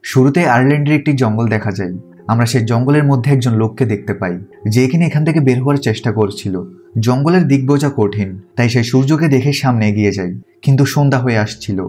শুরুতে আয়ারল্যান্ডের একটি জঙ্গল দেখা যায়। আমরা সেই জঙ্গলের মধ্যে একজন লোককে দেখতে পাই যে কিনা এখান থেকে বের হওয়ার চেষ্টা করছিল। জঙ্গলের দিক বোঝা কঠিন, তাই সে সূর্যকে দেখে সামনে এগিয়ে যায়। কিন্তু সন্ধ্যা হয়ে আসছিল।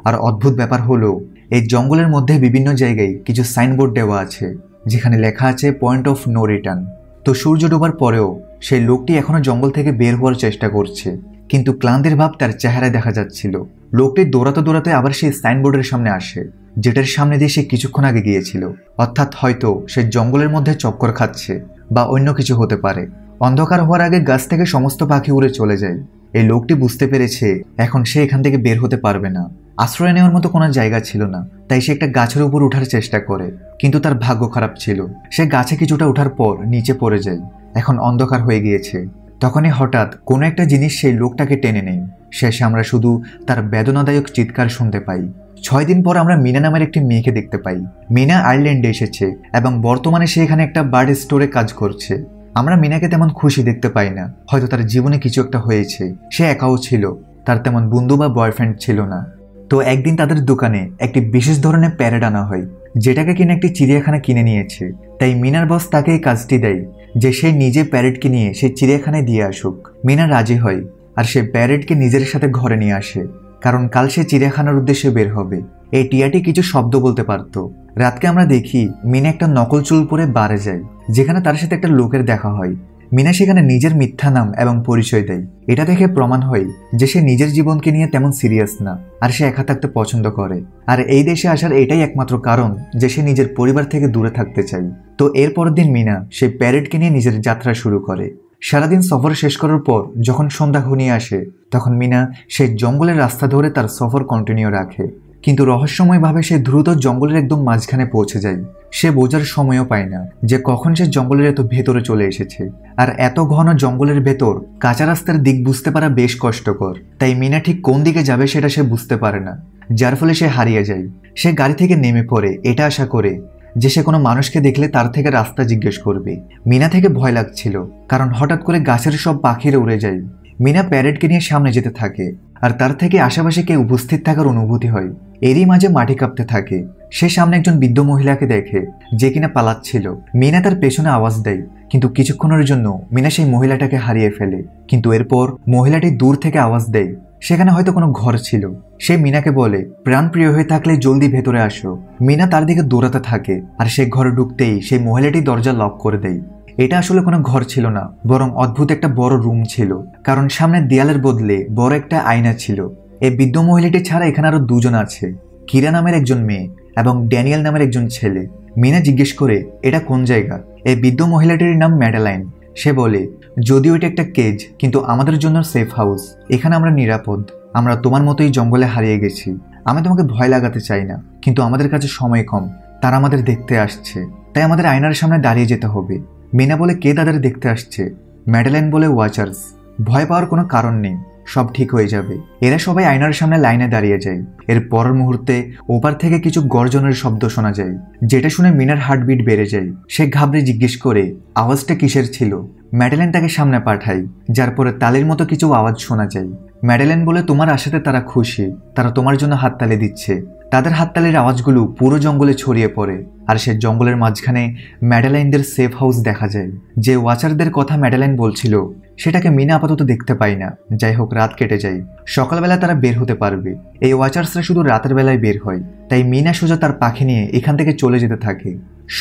আর অদ্ভুত ব্যাপার হলো, এই জঙ্গলের মধ্যে বিভিন্ন জায়গায় কিছু সাইনবোর্ড দেওয়া আছে যেখানে লেখা আছে পয়েন্ট অফ নো রিটার্ন। তো সূর্য ডোবার পরেও সেই লোকটি এখনো জঙ্গল থেকে বের হওয়ার চেষ্টা করছে, কিন্তু ক্লান্তির ভাব তার চেহারায় দেখা যাচ্ছিল। লোকটি দৌড়াতে দৌড়াতে আবার সেই সাইনবোর্ডের সামনে আসে যেটার সামনে দিয়ে সে কিছুক্ষণ আগে গিয়েছিল। অর্থাৎ হয়তো সে জঙ্গলের মধ্যে চক্কর খাচ্ছে বা অন্য কিছু হতে পারে। অন্ধকার হওয়ার আগে গাছ থেকে সমস্ত পাখি উড়ে চলে যায়। এই লোকটি বুঝতে পেরেছে এখন সে এখান থেকে বের হতে পারবে না। আশ্রয় নেওয়ার মতো কোনো জায়গা ছিল না, তাই সে একটা গাছের উপর ওঠার চেষ্টা করে, কিন্তু তার ভাগ্য খারাপ ছিল। সে গাছে কিছুটা ওঠার পর নিচে পড়ে যায়। এখন অন্ধকার হয়ে গিয়েছে। তখনই হঠাৎ কোনো একটা জিনিস সেই লোকটাকে টেনে নেয়। শেষে আমরা শুধু তার বেদনাদায়ক চিৎকার শুনতে পাই। 6 দিন পর আমরা মিনা নামের একটি মেয়েকে দেখতে পাই। মিনা আয়ারল্যান্ডে এসেছে এবং বর্তমানে সে এখানে একটা বার্ড স্টোরে কাজ করছে। আমরা মিনাকে তেমন খুশি দেখতে পাই না। হয়তো তার জীবনে কিছু একটা হয়েছে। সে একাও ছিল, তার তেমন বন্ধু বা বয়ফ্রেন্ড ছিল না। তো একদিন তাদের দোকানে একটি বিশেষ ধরনের প্যারেড আনা হয়, যেটাকে কিনে একটি চিড়িয়াখানা কিনে নিয়েছে। তাই মিনার বস তাকে এই কাজটি দেয় যে সে নিজে প্যারেডকে নিয়ে সেই চিড়িয়াখানায় দিয়ে আসুক। মিনা রাজি হয় আর সে প্যারেডকে নিজের সাথে ঘরে নিয়ে আসে, কারণ কাল সে চিড়িয়াখানার উদ্দেশ্যে বের হবে। এই টিয়াটি কিছু শব্দ বলতে পারত। রাতকে আমরা দেখি মিনা একটা নকল চুল পরে বারে যায়, যেখানে তার সাথে একটা লোকের দেখা হয়। মিনা সেখানে নিজের মিথ্যা নাম এবং পরিচয় দেয়। এটা দেখে প্রমাণ হয় যে সে নিজের জীবনকে নিয়ে তেমন সিরিয়াস না, আর সে একা থাকতে পছন্দ করে। আর এই দেশে আসার এটাই একমাত্র কারণ যে সে নিজের পরিবার থেকে দূরে থাকতে চায়। তো এর পরের দিন মিনা সেই প্যারেডকে নিয়ে নিজের যাত্রা শুরু করে। সারাদিন সফর শেষ করার পর যখন সন্ধ্যা ঘনিয়ে আসে, তখন মিনা সেই জঙ্গলের রাস্তা ধরে তার সফর কন্টিনিউ রাখে। কিন্তু রহস্যময়ভাবে সে দ্রুত জঙ্গলের একদম মাঝখানে পৌঁছে যায়। সে বোঝার সময়ও পায় না যে কখন সে জঙ্গলের এত ভেতরে চলে এসেছে। আর এত ঘন জঙ্গলের ভেতর কাঁচা রাস্তার দিক বুঝতে পারা বেশ কষ্টকর। তাই মিনা ঠিক কোন দিকে যাবে সেটা সে বুঝতে পারে না, যার ফলে সে হারিয়ে যায়। সে গাড়ি থেকে নেমে পড়ে এটা আশা করে যে সে কোনো মানুষকে দেখলে তার থেকে রাস্তা জিজ্ঞেস করবে। মিনা থেকে ভয় লাগছিল, কারণ হঠাৎ করে গাছের সব পাখিরা উড়ে যায়। মিনা প্যারেডকে নিয়ে সামনে যেতে থাকে, আর তার থেকে আশেপাশে কেউ উপস্থিত থাকার অনুভূতি হয়। এরই মাঝে মাটি কাঁপতে থাকে। সে সামনে একজন বৃদ্ধ মহিলাকে দেখে যে কিনা পালাচ্ছিল। মিনা তার পেছনে আওয়াজ দেয়, কিন্তু কিছুক্ষণের জন্য মিনা সেই মহিলাটাকে হারিয়ে ফেলে। কিন্তু এরপর মহিলাটি দূর থেকে আওয়াজ দেয়, সেখানে হয়তো কোনো ঘর ছিল। সে মিনাকে বলে, প্রাণপ্রিয় হয়ে থাকলে জলদি ভেতরে আসো। মিনা তার দিকে দৌড়াতে থাকে, আর সে ঘরে ঢুকতেই সেই মহিলাটি দরজা লক করে দেয়। এটা আসলে কোনো ঘর ছিল না, বরং অদ্ভুত একটা বড় রুম ছিল, কারণ সামনের দেয়ালের বদলে বড় একটা আয়না ছিল। এই বৃদ্ধ মহিলাটি ছাড়া এখানে আরো দুজন আছে, কিরা নামের একজন মেয়ে এবং ড্যানিয়েল নামের একজন ছেলে। মিনা জিজ্ঞেস করে এটা কোন জায়গা। এই বৃদ্ধ মহিলাটির নাম ম্যাডেলাইন। সে বলে, যদিও এটা একটা কেজ, কিন্তু আমাদের জন্য সেফ হাউস। এখানে আমরা নিরাপদ। আমরা তোমার মতোই জঙ্গলে হারিয়ে গেছি। আমি তোমাকে ভয় লাগাতে চাই না, কিন্তু আমাদের কাছে সময় কম। তারা আমাদের দেখতে আসছে, তাই আমাদের আয়নার সামনে দাঁড়িয়ে যেতে হবে। মিনা বলে, কে তাদের দেখতে আসছে? ম্যাডেলাইন বলে, ওয়াচার্স। ভয় পাওয়ার কোনো কারণ নেই, সব ঠিক হয়ে যাবে। এরা সবাই আয়নার সামনে লাইনে দাঁড়িয়ে যায়। এর পরের মুহূর্তে ওপার থেকে কিছু গর্জনের শব্দ শোনা যায়, যেটা শুনে মিনার হার্টবিট বেড়ে যায়। সে ঘাবড়ে জিজ্ঞেস করে আওয়াজটা কিসের ছিল। ম্যাডেলাইন তাকে সামনে পাঠায়, যার পরে তালের মতো কিছু আওয়াজ শোনা যায়। ম্যাডেলাইন বলে, তোমার আশাতে তারা খুশি, তারা তোমার জন্য হাততালি দিচ্ছে। তাদের হাততালির আওয়াজগুলো পুরো জঙ্গলে ছড়িয়ে পড়ে, আর সে জঙ্গলের মাঝখানে ম্যাডেলাইনদের সেফ হাউস দেখা যায়। যে ওয়াচারদের কথা ম্যাডেলাইন বলছিল সেটাকে মিনা আপাতত দেখতে পায় না। যাই হোক, রাত কেটে যায়। সকালবেলা তারা বের হতে পারবে। এই ওয়াচার্সরা শুধু রাতের বেলায় বের হয়, তাই মিনা সোজা তার পাখি নিয়ে এখান থেকে চলে যেতে থাকে।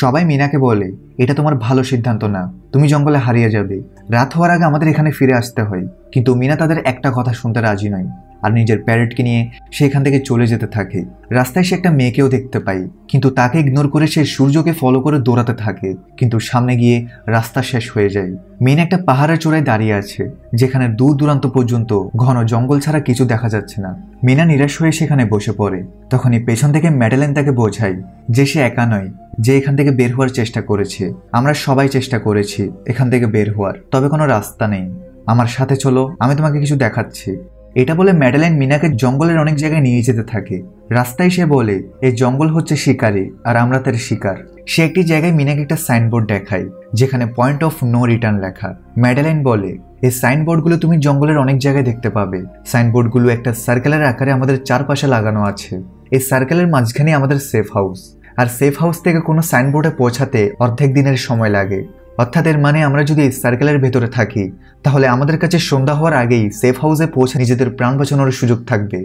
সবাই মিনাকে বলে, এটা তোমার ভালো সিদ্ধান্ত না, তুমি জঙ্গলে হারিয়ে যাবে। রাত হওয়ার আগে আমাদের এখানে ফিরে আসতে হয়। কিন্তু মিনা তাদের একটা কথা শুনতে রাজি নয়, আর নিজের প্যারেটকে নিয়ে সে এখান থেকে চলে যেতে থাকে। রাস্তায় সে একটা মেয়েকেও দেখতে পায়, কিন্তু তাকে ইগনোর করে সে সূর্যকে ফলো করে দৌড়াতে থাকে। কিন্তু সামনে গিয়ে রাস্তা শেষ হয়ে যায়। মিনা একটা পাহাড়ের চূড়ায় দাঁড়িয়ে আছে, যেখানে দূর দূরান্ত পর্যন্ত ঘন জঙ্গল ছাড়া কিছু দেখা যাচ্ছে না। মিনা নিরাশ হয়ে সেখানে বসে পড়ে। তখনই পেছন থেকে ম্যাডেলাইন তাকে বোঝায় যে সে একা নয়, যে এখান থেকে বের হওয়ার চেষ্টা করেছে। আমরা সবাই চেষ্টা করেছি এখান থেকে বের হওয়ার, তবে কোনো রাস্তা নেই। আমার সাথে চলো, আমি তোমাকে কিছু দেখাচ্ছি। এটা বলে ম্যাডেলাইন মিনাকে জঙ্গলের অনেক জায়গায় নিয়ে যেতে থাকে। রাস্তায় সে বলে, এই জঙ্গল হচ্ছে শিকারী, আর আমরা তার শিকার। সে একটি জায়গায় মিনাকে একটা সাইনবোর্ড দেখায়, যেখানে পয়েন্ট অফ নো রিটার্ন লেখা। ম্যাডেলাইন বলে, এই সাইনবোর্ডগুলো তুমি জঙ্গলের অনেক জায়গায় দেখতে পাবে। সাইনবোর্ডগুলো একটা সার্কেলের আকারে আমাদের চারপাশে লাগানো আছে। এই সার্কেলের মাঝখানে আমাদের সেফ হাউস। আর সেফ হাউস থেকে কোনো সাইনবোর্ডে পৌঁছাতে অর্ধেক দিনের সময় লাগে। অর্থাৎ এর মানে আমরা যদি এই সার্কেলের ভেতরে থাকি তাহলে আমাদের কাছে সন্ধ্যা হওয়ার আগেই সেফ হাউসে পৌঁছে নিজেদের প্রাণ বাঁচানোর সুযোগ থাকবে।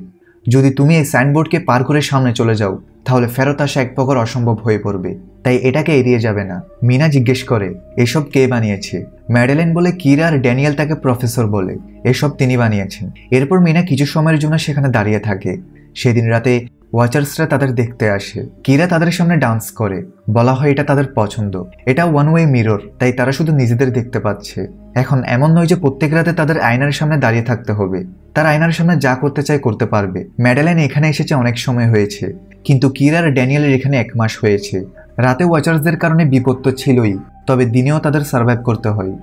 যদি তুমি এই সাইনবোর্ডকে পার করে সামনে চলে যাও তাহলে ফেরত আসা এক প্রকার অসম্ভব হয়ে পড়বে, তাই এটাকে এড়িয়ে যাবে না। মিনা জিজ্ঞেস করে এসব কে বানিয়েছে। ম্যাডেলিন বলে কিরা আর ড্যানিয়েল তাকে প্রফেসর বলে, এসব তিনি বানিয়েছেন। এরপর মিনা কিছু সময়ের জন্য সেখানে দাঁড়িয়ে থাকে। সেদিন রাতে ওয়াচার্সরা তাদের দেখতে আসে। কিরা তাদের সামনে ডান্স করে, বলা হয় এটা তাদের পছন্দ। এটা ওয়ান ওয়ে মিরর, তাই তারা শুধু নিজেদের দেখতে পাচ্ছে। এখন এমন নয় যে প্রত্যেক রাতে তাদের আয়নার সামনে দাঁড়িয়ে থাকতে হবে, তারা আয়নার সামনে যা করতে চায় করতে পারবে। ম্যাডেলিন এখানে এসেছে অনেক সময় হয়েছে, কিন্তু কিরা আর ড্যানিয়েলের এখানে 1 মাস হয়েছে। রাতে ওয়াচার্সদের কারণে বিপদ তো ছিলই, তবে দিনেও তাদের সার্ভাইভ করতে হয়।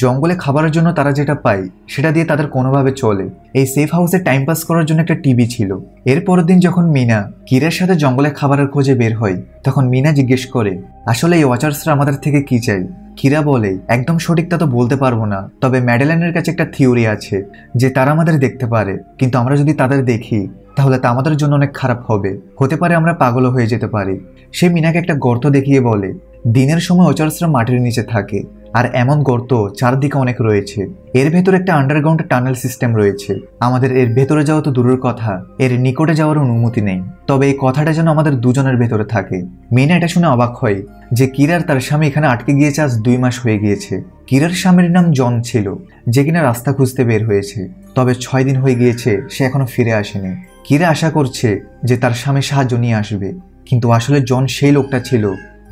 জঙ্গলে খাবারের জন্য তারা যেটা পায় সেটা দিয়ে তাদের কোনোভাবে চলে। এই সেফ হাউসে টাইম পাস করার জন্য একটা টিভি ছিল। এর পরের দিন যখন মিনা কিরার সাথে জঙ্গলে খাবারের খোঁজে বের হয় তখন মিনা জিজ্ঞেস করে আসলে এই ওয়াচার্সরা আমাদের থেকে কি চাই। কিরা বলে একদম সঠিক তা তো বলতে পারবো না, তবে ম্যাডেলিনের কাছে একটা থিওরি আছে যে তারা আমাদের দেখতে পারে, কিন্তু আমরা যদি তাদের দেখি তাহলে তা আমাদের জন্য অনেক খারাপ হবে, হতে পারে আমরা পাগল হয়ে যেতে পারি। সে মিনাকে একটা গর্ত দেখিয়ে বলে দিনের সময় ওয়াচার্সরা মাটির নিচে থাকে, আর এমন গর্ত চারদিকে অনেক রয়েছে। এর ভেতরে একটা আন্ডারগ্রাউন্ড টানেল সিস্টেম রয়েছে। আমাদের এর ভেতরে যাওয়া তো দূরের কথা, এর নিকটে যাওয়ার অনুমতি নেই। তবে এই কথাটা যেন আমাদের দুজনের ভেতরে থাকে। মিনা এটা শুনে অবাক হয় যে কিরার তার স্বামী এখানে আটকে গিয়েছে আজ 2 মাস হয়ে গিয়েছে। কিরার স্বামীর নাম জন ছিল, যে কিনা রাস্তা খুঁজতে বের হয়েছে, তবে 6 দিন হয়ে গিয়েছে সে এখনো ফিরে আসেনি। কিরা আশা করছে যে তার স্বামী সাহায্য নিয়ে আসবে, কিন্তু আসলে জন সেই লোকটা ছিল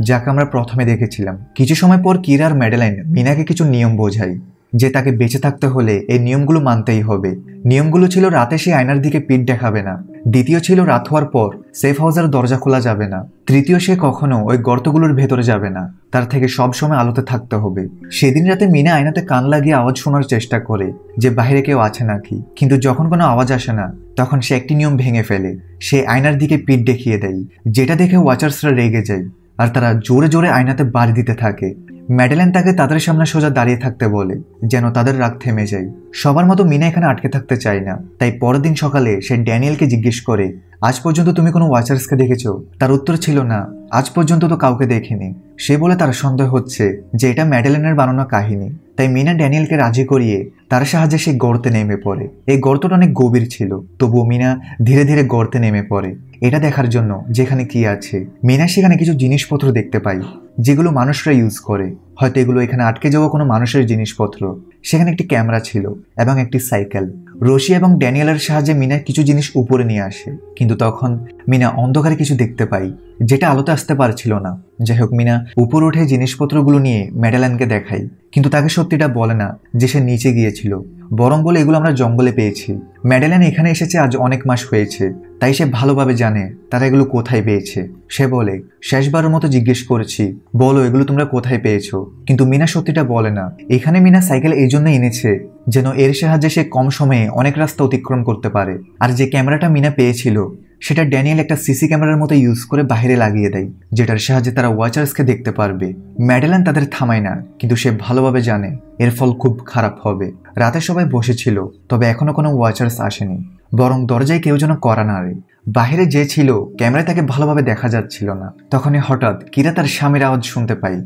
যাকে আমরা প্রথমে দেখেছিলাম। কিছু সময় পর কিরা আর ম্যাডেলাইন মিনাকে কিছু নিয়ম বোঝায় যে তাকে বেঁচে থাকতে হলে এই নিয়মগুলো মানতেই হবে। নিয়মগুলো ছিল রাতে সে আয়নার দিকে পিঠ দেখাবে না, দ্বিতীয় ছিল রাত হওয়ার পর সেফ হাউসের দরজা খোলা যাবে না, তৃতীয় সে কখনো ওই গর্তগুলোর ভেতরে যাবে না, তার থেকে সবসময় আলোতে থাকতে হবে। সেদিন রাতে মিনা আয়নাতে কান লাগিয়ে আওয়াজ শোনার চেষ্টা করে যে বাইরে কেউ আছে নাকি, কিন্তু যখন কোনো আওয়াজ আসে না তখন সে একটি নিয়ম ভেঙে ফেলে। সে আয়নার দিকে পিঠ দেখিয়ে দেয়, যেটা দেখে ওয়াচার্সরা রেগে যায় আর তারা জোরে জোরে আয়নাতে বাড়ি দিতে থাকে। ম্যাডেলিন তাকে তাদের সামনে সোজা দাঁড়িয়ে থাকতে বলে যেন তাদের রাগ থেমে যায়। সবার মতো মিনা এখানে আটকে থাকতে চায় না, তাই পরের দিন সকালে সে ড্যানিয়েলকে জিজ্ঞেস করে আজ পর্যন্ত তুমি কোনো ওয়াচার্সকে দেখেছো? তার উত্তর ছিল না, আজ পর্যন্ত তো কাউকে দেখিনি। সে বলে তার সন্দেহ হচ্ছে যে এটা ম্যাডেলিনের বানানো কাহিনী। তাই মিনা ড্যানিয়েলকে রাজি করিয়ে তার সাহায্যে সে গর্তে নেমে পড়ে। এই গর্তটা অনেক গভীর ছিল, তবুও মিনা ধীরে ধীরে গর্তে নেমে পড়ে এটা দেখার জন্য যেখানে কি আছে। মিনা সেখানে কিছু জিনিসপত্র দেখতে পাই যেগুলো মানুষরা ইউজ করে, হয়তো এগুলো এখানে আটকে যাওয়া কোনো মানুষের জিনিসপত্র। সেখানে একটি ক্যামেরা ছিল এবং একটি সাইকেল। রশি এবং ড্যানিয়েলের সাহায্যে মিনা কিছু জিনিস উপরে নিয়ে আসে, কিন্তু তখন মিনা অন্ধকারে কিছু দেখতে পাই যেটা আলোতে আসতে পারছিল না। যাই হোক, মিনা উপর উঠে জিনিসপত্রগুলো নিয়ে ম্যাডেলিনকে দেখায়, কিন্তু তাকে সত্যিটা বলে না যে সে নিচে গিয়েছিল, বরং বলে এগুলো আমরা জঙ্গলে পেয়েছি। ম্যাডেলিন এখানে এসেছে আজ অনেক মাস হয়েছে, তাই সে ভালোভাবে জানে তারা এগুলো কোথায় পেয়েছে। সে বলে শেষবারের মতো জিজ্ঞেস করেছি, বলো এগুলো তোমরা কোথায় পেয়েছো? কিন্তু মিনা সত্যিটা বলে না। এখানে মিনা সাইকেল এই জন্য এনেছে যেন এর সাহায্যে সে কম সময়ে অনেক রাস্তা অতিক্রম করতে পারে। আর যে ক্যামেরাটা মিনা পেয়েছিল সেটা ড্যানিয়েল একটা সিসি ক্যামেরার মতো ইউজ করে বাইরে লাগিয়ে দেয়, যেটার সাহায্যে তারা ওয়াচার্সকে দেখতে পারবে। ম্যাডেলিন তাদের থামায় না, কিন্তু সে ভালোভাবে জানে এর ফল খুব খারাপ হবে। রাতে সবাই বসেছিল, তবে এখনো কোনো ওয়াচার্স আসেনি, বরং দরজায় কেউ যেন কড়া নাড়ে। বাহিরে যে ছিল ক্যামেরায় তাকে ভালোভাবে দেখা যাচ্ছিল না। তখনই হঠাৎ কিরা তার স্বামীর আওয়াজ শুনতে পায়।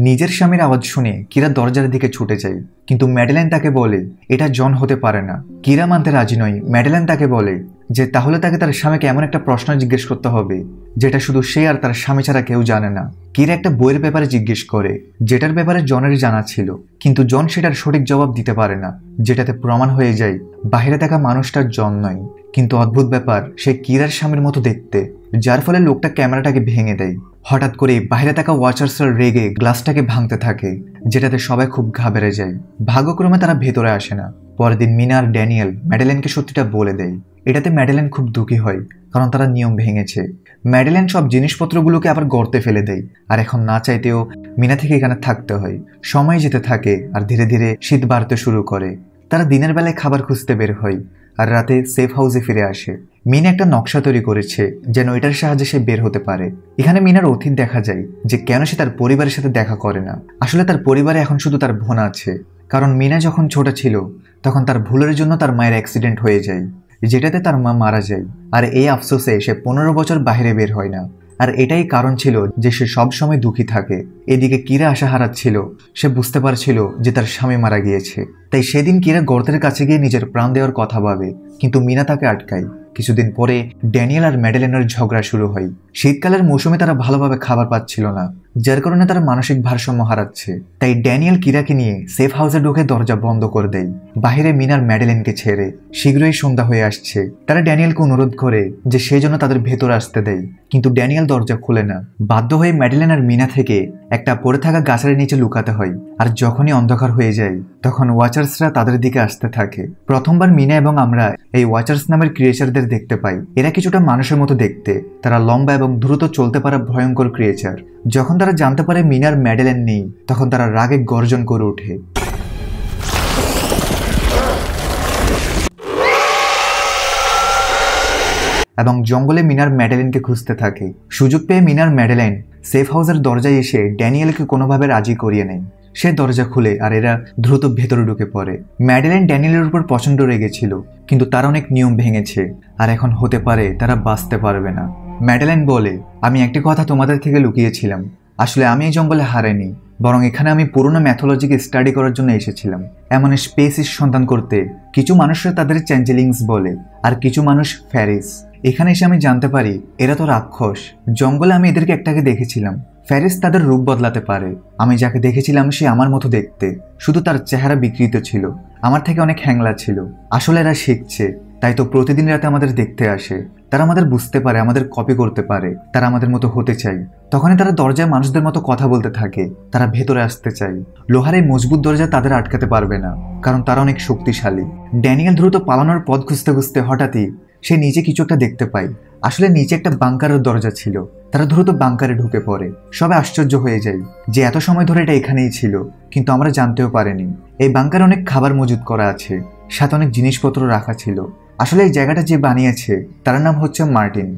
নিজের স্বামীর আওয়াজ শুনে কিরা দরজার দিকে ছুটে যায়, কিন্তু ম্যাডেলিন তাকে বলে এটা জন হতে পারে না। কিরা মানতে রাজি নয়। ম্যাডেলিন তাকে বলে যে তাহলে তাকে তার স্বামীকে এমন একটা প্রশ্ন জিজ্ঞেস করতে হবে যেটা শুধু সে আর তার স্বামী ছাড়া কেউ জানে না। কিরা একটা বইয়ের ব্যাপারে জিজ্ঞেস করে যেটার ব্যাপারে জনের জানা ছিল, কিন্তু জন সেটার সঠিক জবাব দিতে পারে না, যেটাতে প্রমাণ হয়ে যায় বাইরে দেখা মানুষটার জন নয়। কিন্তু অদ্ভুত ব্যাপার, সে কিরার স্বামীর মতো দেখতে, যার ফলে লোকটা ক্যামেরাটাকে ভেঙে দেয়। হঠাৎ করে বাইরে থাকা ওয়াচার্সরা রেগে গ্লাসটাকে ভাঙতে থাকে, যেটাতে সবাই খুব ঘাবড়ে যায়। ভাগ্যক্রমে তারা ভেতরে আসে না। পরের দিন মিনা আর ড্যানিয়েল ম্যাডেলিনকে সত্যিটা বলে দেয়। এটাতে ম্যাডেলিন খুব দুঃখী হয়, কারণ তারা নিয়ম ভেঙেছে। ম্যাডেলিন সব জিনিসপত্রগুলোকে আবার গর্তে ফেলে দেয়, আর এখন না চাইতেও মিনা থেকে এখানে থাকতে হয়। সময় যেতে থাকে আর ধীরে ধীরে শীত বাড়তে শুরু করে। তারা দিনের বেলায় খাবার খুঁজতে বের হয় আর রাতে সেফ হাউসে ফিরে আসে। মিনা একটা নকশা তৈরি করেছে যেন এটার সাহায্যে সে বের হতে পারে। এখানে মিনার অতীত দেখা যায় যে কেন সে তার পরিবারের সাথে দেখা করে না। আসলে তার পরিবারে এখন শুধু তার বোন আছে, কারণ মিনা যখন ছোট ছিল তখন তার ভুলের জন্য তার মায়ের অ্যাক্সিডেন্ট হয়ে যায়, যেটাতে তার মা মারা যায়। আর এই আফসোসে সে 15 বছর বাইরে বের হয় না। আর এটাই কারণ ছিল যে সে সবসময় দুঃখী থাকে। এদিকে কিরা আশা হারাচ্ছিল, সে বুঝতে পারছিল যে তার স্বামী মারা গিয়েছে। তাই সেদিন কিরা গর্তের কাছে গিয়ে নিজের প্রাণ দেওয়ার কথা ভাবে, কিন্তু মিনা তাকে আটকায়। কিছুদিন পরে ড্যানিয়েল আর ম্যাডেলিনের ঝগড়া শুরু হয়। শীতকালের মৌসুমে তারা ভালোভাবে খাবার পাচ্ছিল না, যার কারণে তারা মানসিক ভারসাম্য হারাচ্ছে। তাই ড্যানিয়েল কিরাকে নিয়ে সেফ হাউসে ঢুকে দরজা বন্ধ করে দেয়, বাহিরে মিনার ম্যাডেলিনকে ছেড়ে। শীঘ্রই সন্ধ্যা হয়ে আসছে। তারা ড্যানিয়েলকে অনুরোধ করে যে সে যেন তাদের ভেতরে আসতে দেয়, কিন্তু ড্যানিয়েল দরজা খুলে না। বাধ্য হয়ে ম্যাডেলিন আর মিনা থেকে একটা পড়ে থাকা গাছের নিচে লুকাতে হয়। আর যখনই অন্ধকার হয়ে যায় তখন ওয়াচার্সরা তাদের দিকে আসতে থাকে। প্রথমবার মিনা এবং আমরা এই ওয়াচার্স নামের ক্রিয়েচারদের দেখতে পাই। এরা কিছুটা মানুষের মতো দেখতে। তারা লম্বা এবং দ্রুত চলতে পারা ভয়ঙ্কর ক্রিয়েচার। যখন তারা জানতে পারে মিনার ম্যাডেলিন নেই, তখন তারা রাগে গর্জন করে ওঠে। এবং জঙ্গলে মিনার ম্যাডেলিনকে খুঁজতে থাকে। সুযোগ পেয়ে মিনার ম্যাডেলিন সেফ হাউসের দরজায় এসে ড্যানিয়েলকে কোনোভাবে রাজি করিয়ে নেয়। সে দরজা খুলে আর এরা দ্রুত ভেতরে ঢুকে পড়ে। ম্যাডেলিন ড্যানিয়েলের উপর প্রচণ্ড রেগেছিল, কিন্তু তার অনেক নিয়ম ভেঙেছে আর এখন হতে পারে তারা বাঁচতে পারবে না। ম্যাডেলিন বলে, আমি একটি কথা তোমাদের থেকে লুকিয়েছিলাম। আসলে আমি এই জঙ্গলে হারাইনি, বরং এখানে আমি পুরনো ম্যাথোলজিকে স্টাডি করার জন্য এসেছিলাম। এমন স্পেসিস সন্ধান করতে। কিছু মানুষরা তাদের চ্যাঞ্জেলিংস বলে, আর কিছু মানুষ ফ্যারিস। এখানে এসে আমি জানতে পারি এরা তো রাক্ষস। জঙ্গলে আমি এদেরকে একটাকে দেখেছিলাম। ফ্যারিস তাদের রূপ বদলাতে পারে। আমি যাকে দেখেছিলাম সে আমার মতো দেখতে, শুধু তার চেহারা বিকৃত ছিল, আমার থেকে অনেক হ্যাংলা ছিল। আসলে এরা শিখছে, তাই তো প্রতিদিন রাতে আমাদের দেখতে আসে। তারা আমাদের বুঝতে পারে, আমাদের কপি করতে পারে। তারা আমাদের মতো হতে চায়। তখনই তারা দরজায় মানুষদের মতো কথা বলতে থাকে। তারা ভেতরে আসতে চায়। লোহার এই মজবুত দরজা তাদের আটকাতে পারবে না, কারণ তারা অনেক শক্তিশালী। ড্যানিয়েল দ্রুত পালানোর পথ খুঁজতে খুঁজতে হঠাৎই সে নিচে কিছু একটা দেখতে পায়। আসলে নিচে একটা বাংকারের দরজা ছিল। তারা দ্রুত বাংকারে ঢুকে পড়ে। সবাই আশ্চর্য হয়ে যায় যে এত সময় ধরে এটা এখানেই ছিল, কিন্তু আমরা জানতেও পারিনি। এই বাংকারে অনেক খাবার মজুত করা আছে, সাথে অনেক জিনিসপত্র রাখা ছিল। আসলে এই জায়গাটা যে বানিয়েছে তার নাম হচ্ছে মার্টিন,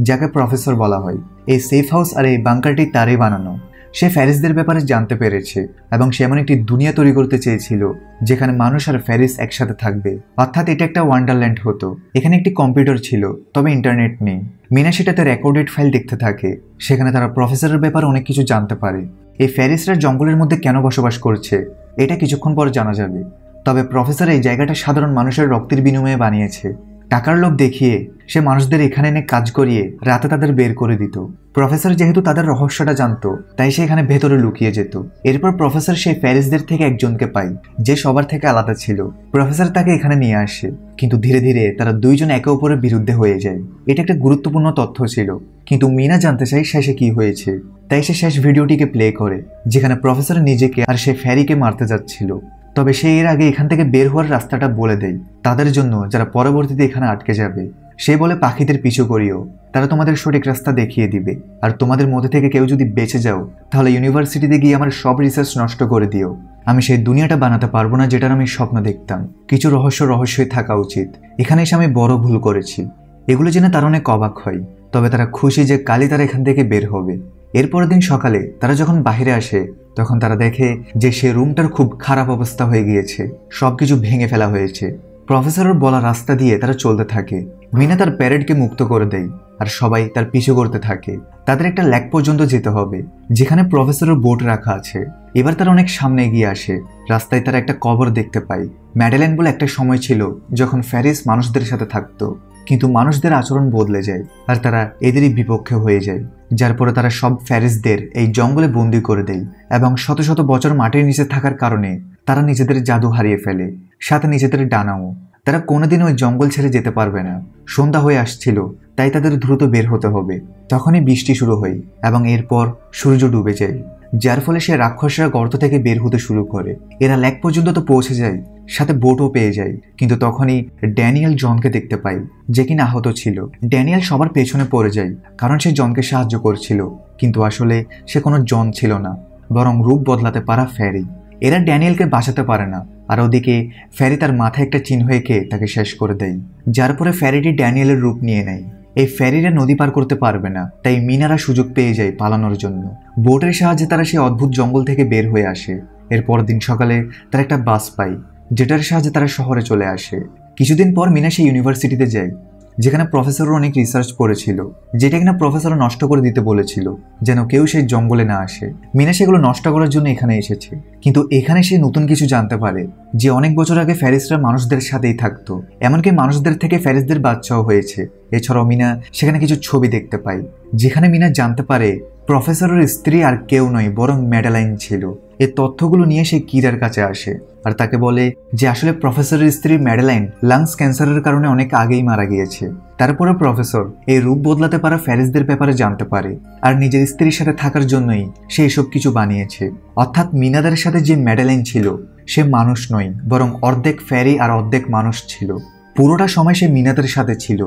যাকে প্রফেসর বলা হয়। এই সেফ হাউস আর এই বাংকারটি তারই বানানো। সে ফ্যারিসদের ব্যাপারে জানতে পেরেছে এবং সে এমন একটি দুনিয়া তৈরি করতে চেয়েছিল যেখানে মানুষ আর ফ্যারিস একসাথে থাকবে। অর্থাৎ এটা একটা ওয়ান্ডারল্যান্ড হতো। এখানে একটি কম্পিউটার ছিল, তবে ইন্টারনেট নেই। মিনা সেটাতে রেকর্ডেড ফাইল দেখতে থাকে। সেখানে তারা প্রফেসরের ব্যাপারে অনেক কিছু জানতে পারে। এই ফ্যারিসরা জঙ্গলের মধ্যে কেন বসবাস করছে এটা কিছুক্ষণ পর জানা যাবে। তবে প্রফেসর এই জায়গাটা সাধারণ মানুষের রক্তের বিনিময়ে বানিয়েছে। টাকার লোভ দেখিয়ে সে মানুষদের এখানে এনে কাজ করিয়ে রাতে তাদের বের করে দিত। প্রফেসর যেহেতু তাদের রহস্যটা জানতো, তাই সে এখানে ভেতরে লুকিয়ে যেত। এরপর প্রফেসর সেই ফ্যারিসদের থেকে একজনকে পায়, যে সবার থেকে আলাদা ছিল। প্রফেসর তাকে এখানে নিয়ে আসে, কিন্তু ধীরে ধীরে তারা দুইজন একে অপরের বিরুদ্ধে হয়ে যায়। এটা একটা গুরুত্বপূর্ণ তথ্য ছিল, কিন্তু মিনা জানতে চায় শেষে কি হয়েছে। তাই সে শেষ ভিডিওটিকে প্লে করে, যেখানে প্রফেসর নিজেকে আর সে ফ্যারিকে মারতে যাচ্ছিল। তবে সে এর আগে এখান থেকে বের হওয়ার রাস্তাটা বলে দেয় তাদের জন্য, যারা পরবর্তীতে এখানে আটকে যাবে। সে বলে, পাখিদের পিছু করিও, তারা তোমাদের সঠিক রাস্তা দেখিয়ে দিবে। আর তোমাদের মধ্যে থেকে কেউ যদি বেঁচে যাও, তাহলে ইউনিভার্সিটিতে গিয়ে আমার সব রিসার্চ নষ্ট করে দিও। আমি সেই দুনিয়াটা বানাতে পারবো না যেটার আমি স্বপ্ন দেখতাম। কিছু রহস্যই থাকা উচিত। এখানে এসে আমি বড় ভুল করেছি। এগুলো জেনে তারা অনেক অবাক হয়। তবে তারা খুশি যে কালই তারা এখান থেকে বের হবে। এরপরের দিন সকালে তারা যখন বাইরে আসে, তখন তারা দেখে যে সে রুমটার খুব খারাপ অবস্থা হয়ে গিয়েছে। সবকিছু ভেঙে ফেলা হয়েছে। প্রফেসরের বলা রাস্তা দিয়ে তারা চলতে থাকে। মিনা তার প্যারেডকে মুক্ত করে দেয়, আর সবাই তার পিছু করতে থাকে। তাদের একটা লেক পর্যন্ত যেতে হবে, যেখানে প্রফেসরের বোট রাখা আছে। এবার তারা অনেক সামনে এগিয়ে আসে। রাস্তায় তারা একটা কবর দেখতে পায়। ম্যাডেলিন বলে একটা সময় ছিল যখন ফ্যারিস মানুষদের সাথে থাকতো, কিন্তু মানুষদের আচরণ বদলে যায় আর তারা এদেরই বিপক্ষে হয়ে যায়। যার পরে তারা সব ফ্যারিসদের এই জঙ্গলে বন্দি করে দেয় এবং শত শত বছর মাটির নিচে থাকার কারণে তারা নিজেদের জাদু হারিয়ে ফেলে, সাথে নিজেদের ডানাও। তারা কোনোদিন ওই জঙ্গল ছেড়ে যেতে পারবে না। সন্ধ্যা হয়ে আসছিল, তাই তাদের দ্রুত বের হতে হবে। তখনই বৃষ্টি শুরু হয় এবং এরপর সূর্য ডুবে যায়, যার ফলে সে রাক্ষসরা গর্ত থেকে বের হতে শুরু করে। এরা লেক পর্যন্ত তো পৌঁছে যায়, সাথে বোটও পেয়ে যায়। কিন্তু তখনই ড্যানিয়েল জনকে দেখতে পায়, যে কিনা আহত ছিল। ড্যানিয়েল সবার পেছনে পড়ে যায়, কারণ সে জনকে সাহায্য করছিল। কিন্তু আসলে সে কোনো জন ছিল না, বরং রূপ বদলাতে পারা ফ্যারি। এরা ড্যানিয়েলকে বাঁচাতে পারে না, আর ওদিকে ফ্যারি তার মাথায় একটা চিহ্ন এঁকে তাকে শেষ করে দেয়। যার পরে ফ্যারিটি ড্যানিয়েলের রূপ নিয়ে নেয়। এই ফ্যারিরা নদী পার করতে পারবে না, তাই মিনারা সুযোগ পেয়ে যায় পালানোর জন্য। বোটের সাহায্যে তারা সেই অদ্ভুত জঙ্গল থেকে বের হয়ে আসে। এরপর দিন সকালে তারা একটা বাস পায়, যেটার সাহায্যে তারা শহরে চলে আসে। কিছুদিন পর মিনা সেই ইউনিভার্সিটিতে যায়, যেখানে প্রফেসর অনেক রিসার্চ করেছিল, যেটা কিনা প্রফেসর নষ্ট করে দিতে বলেছিল যেন কেউ সেই জঙ্গলে না আসে। মিনা সেগুলো নষ্ট করার জন্য এখানে এসেছে, কিন্তু এখানে সে নতুন কিছু জানতে পারে যে অনেক বছর আগে ফ্যারিসরা মানুষদের সাথেই থাকতো, এমনকি মানুষদের থেকে ফ্যারিসদের বাচ্চাও হয়েছে। এছাড়াও মিনা সেখানে কিছু ছবি দেখতে পায়, যেখানে মিনা জানতে পারে প্রফেসরের স্ত্রী আর কেউ নয় বরং ম্যাডেলাইন ছিল। এই তথ্যগুলো নিয়ে সে কিরার কাছে আসে আর তাকে বলে যে আসলে প্রফেসরের স্ত্রী ম্যাডেলাইন লাংস ক্যান্সারের কারণে অনেক আগেই মারা গিয়েছে। তারপরে প্রফেসর এই রূপ বদলাতে পারা ফ্যারিসদের ব্যাপারে জানতে পারে আর নিজের স্ত্রীর সাথে থাকার জন্যই সে এসব কিছু বানিয়েছে। অর্থাৎ মিনাদের সাথে যে ম্যাডেলাইন ছিল সে মানুষ নয় বরং অর্ধেক ফ্যারি আর অর্ধেক মানুষ ছিল। পুরোটা সময় সে মিনাদের সাথে ছিল,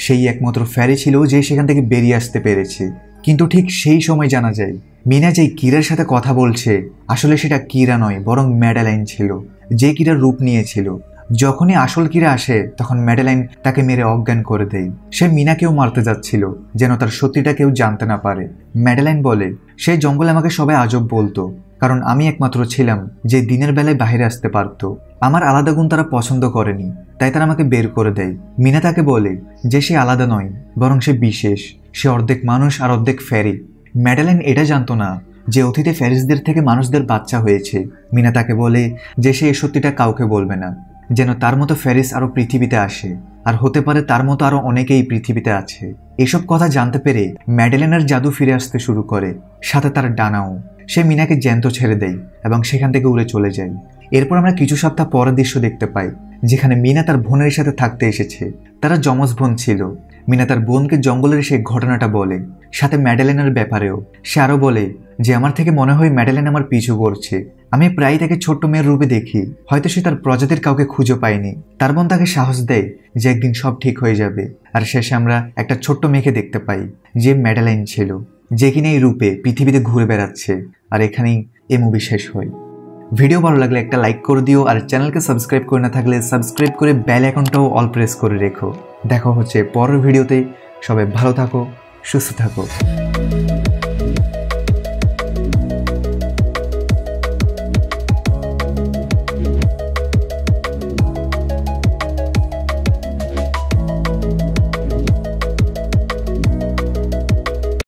সেই একমাত্র ফ্যারি ছিল যে সেখান থেকে বেরিয়ে আসতে পেরেছে। কিন্তু ঠিক সেই সময় জানা যায় মিনা যেই কিরার সাথে কথা বলছে আসলে সেটা কিরা নয় বরং ম্যাডেলাইন ছিল, যে কিরার রূপ নিয়েছিল। যখনই আসল কিরা আসে তখন ম্যাডেলাইন তাকে মেরে অজ্ঞান করে দেয়। সে মিনাকেও মারতে যাচ্ছিল যেন তার সত্যিটা কেউ জানতে না পারে। ম্যাডেলাইন বলে সেই জঙ্গলে আমাকে সবাই আজব বলতো, কারণ আমি একমাত্র ছিলাম যে দিনের বেলায় বাইরে আসতে পারতো। আমার আলাদা গুণ তারা পছন্দ করেনি, তাই তারা আমাকে বের করে দেয়। মিনা তাকে বলে যে সে আলাদা নয় বরং সে বিশেষ, সে অর্ধেক মানুষ আর অর্ধেক ফ্যারি। ম্যাডেলাইন এটা জানতো না যে অতীতে ফ্যারিসদের থেকে মানুষদের বাচ্চা হয়েছে। মিনা তাকে বলে যে সে এই সত্যিটা কাউকে বলবে না, যেন তার মতো ফ্যারিস আরো পৃথিবীতে আসে আর হতে পারে তার মতো আরো অনেকেই পৃথিবীতে আছে। এসব কথা জানতে পেরে ম্যাডেলাইনের জাদু ফিরে আসতে শুরু করে, সাথে তার ডানাও। সে মিনাকে জ্যান্ত ছেড়ে দেয় এবং সেখান থেকে উড়ে চলে যায়। এরপর আমরা কিছু সপ্তাহ পরের দৃশ্য দেখতে পাই, যেখানে মিনা তার বোনের সাথে থাকতে এসেছে। তারা যমজ বোন ছিল। মিনা তার বোনকে জঙ্গলের সেই ঘটনাটা বলে, সাথে ম্যাডেলাইনের ব্যাপারেও। সে আরো বলে যে আমার থেকে মনে হয় ম্যাডেলাইন আমার পিছু করছে। আমি প্রায় তাকে ছোট্ট মেয়ের রূপে দেখি, হয়তো সে তার প্রজাতির কাউকে খুঁজে পায়নি। তার বোন তাকে সাহস দেয় যে একদিন সব ঠিক হয়ে যাবে। আর শেষে আমরা একটা ছোট্ট মেয়েকে দেখতে পাই যে ম্যাডেলাইন ছিল, যে কিনা এই রূপে পৃথিবীতে ঘুরে বেড়াচ্ছে। আর এখানেই এই মুভি শেষ হয়। ভিডিও ভালো লাগলে একটা লাইক করে দিও, আর চ্যানেলকে সাবস্ক্রাইব করে না থাকলে সাবস্ক্রাইব করে বেল আইকনটাও অল প্রেস করে রেখো। দেখা হচ্ছে পরের ভিডিওতে। সবাই ভালো থাকো, সুস্থ থাকো।